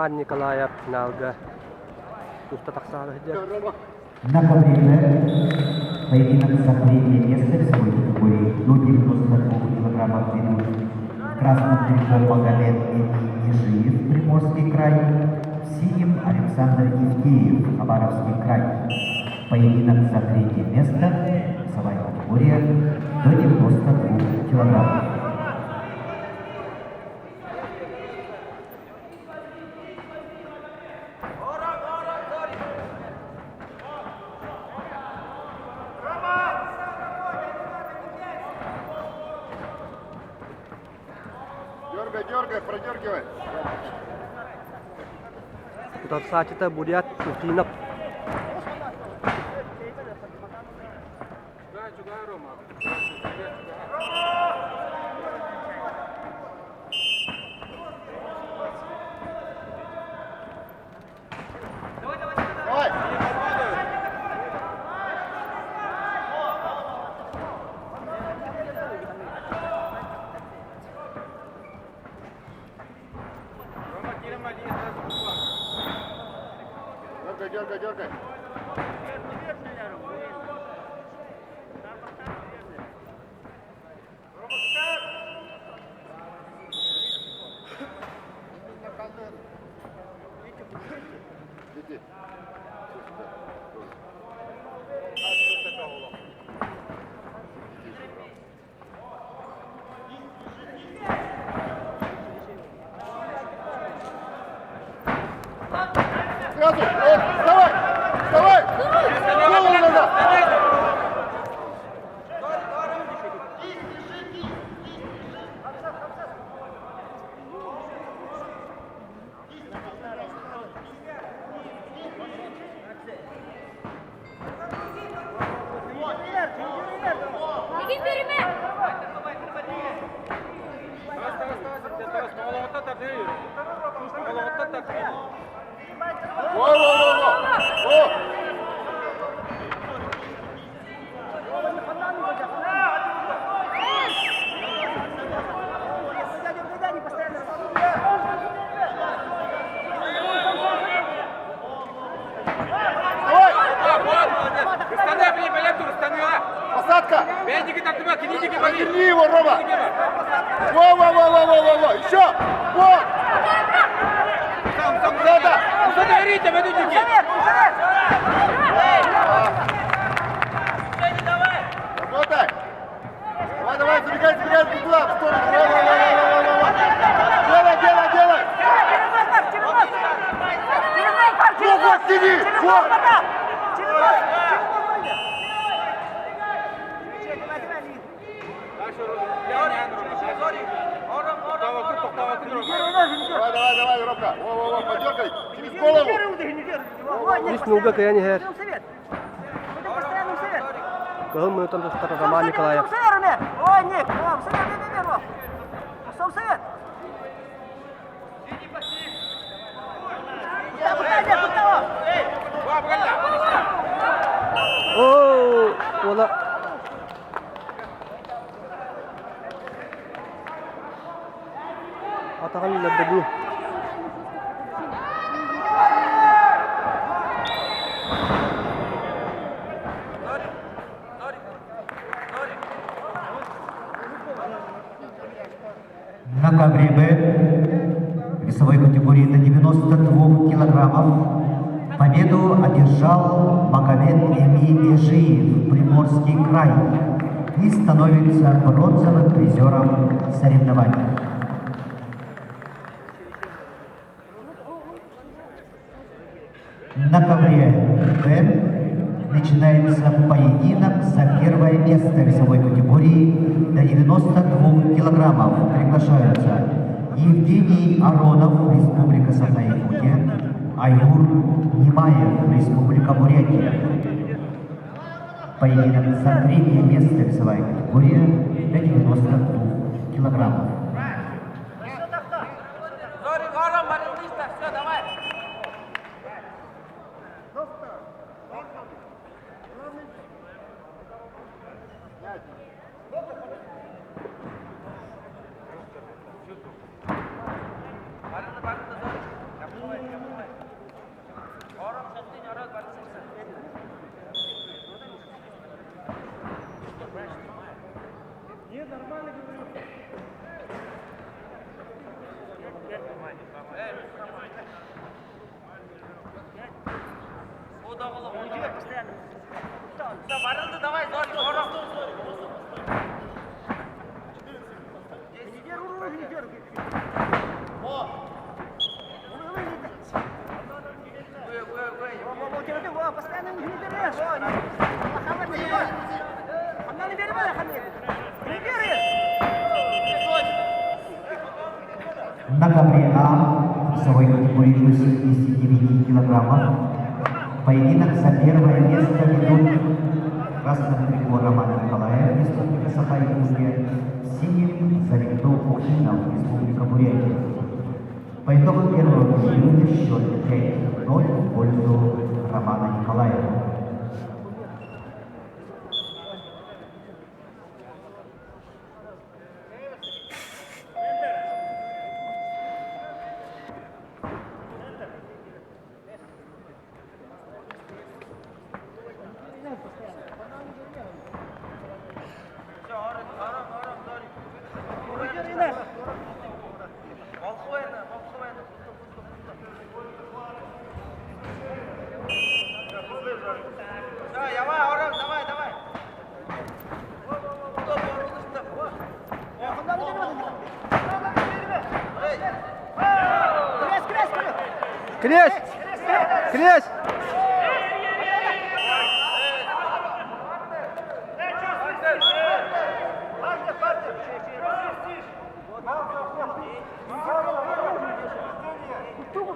Роман Николаев, финалга. Туфта таксаны хидер. На ковре поединок за третье место весовой категории до 92 килограммов ведут в красном трико Магомед Нижиев, Приморский край, в синем Александр Евтеев, Хабаровский край. Поединок за третье место, весовая категория до 92 килограммов. Дергай, продергивай. Тут сачета будет Устинов. Дергай. Лети. Сразу! Вставай! Голову назад! Посадка! Разверни его, Рома! Во! Еще! Во! Задавите, выйдите! Работай! Давай, забегай туда, в сторону! Делай! Ну вот, тяни! Вот! Давай, Ромка! Во, подергай! Через голову! Здесь много каяни хер. Кыл мы там что-то Роман Николаев. Ой, Ник, совет. Совет. О, вала. Atakan lebih. На ковре Б весовой категории до 92 килограммов победу одержал Магомед Нижиев, Приморский край, и становится бронзовым призером соревнований. На ковре Б начинается поединок за первое место весовой категории до 92 килограммов. Приглашаются Евгений Аронов, Республика Саха-Якутия, Айгур Немаев, Республика Бурятия. Поединок за третье место весовая категория до 92 килограммов. Постоянно не берешь. Она не берет, не берет. На ковре А весовой категории до 79 килограммов поединок за первое место ведут красным трико Роман Николаев, Республика Саха-Якутия, синим за Виктор Ушинов, Республика Бурятия. По итогам первого периода счет 5-0 в пользу Романа Николаева. Князь! Князь!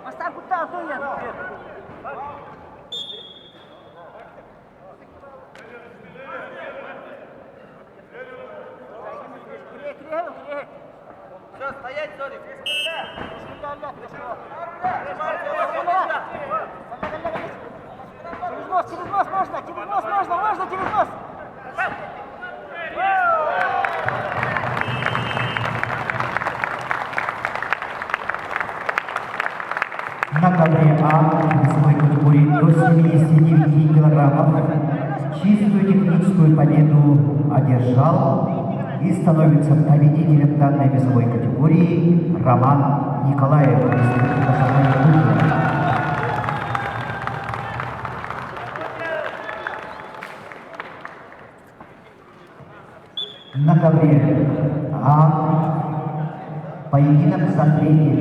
Поставь куда, а то нет. Все, стоять, Зорик. Через нос можно, через нос. На ковре А весовой категории до 79 килограммов чистую техническую победу одержал и становится победителем данной весовой категории Роман Николаев, Республика Саха-Якутия. На ковре А поединок за третье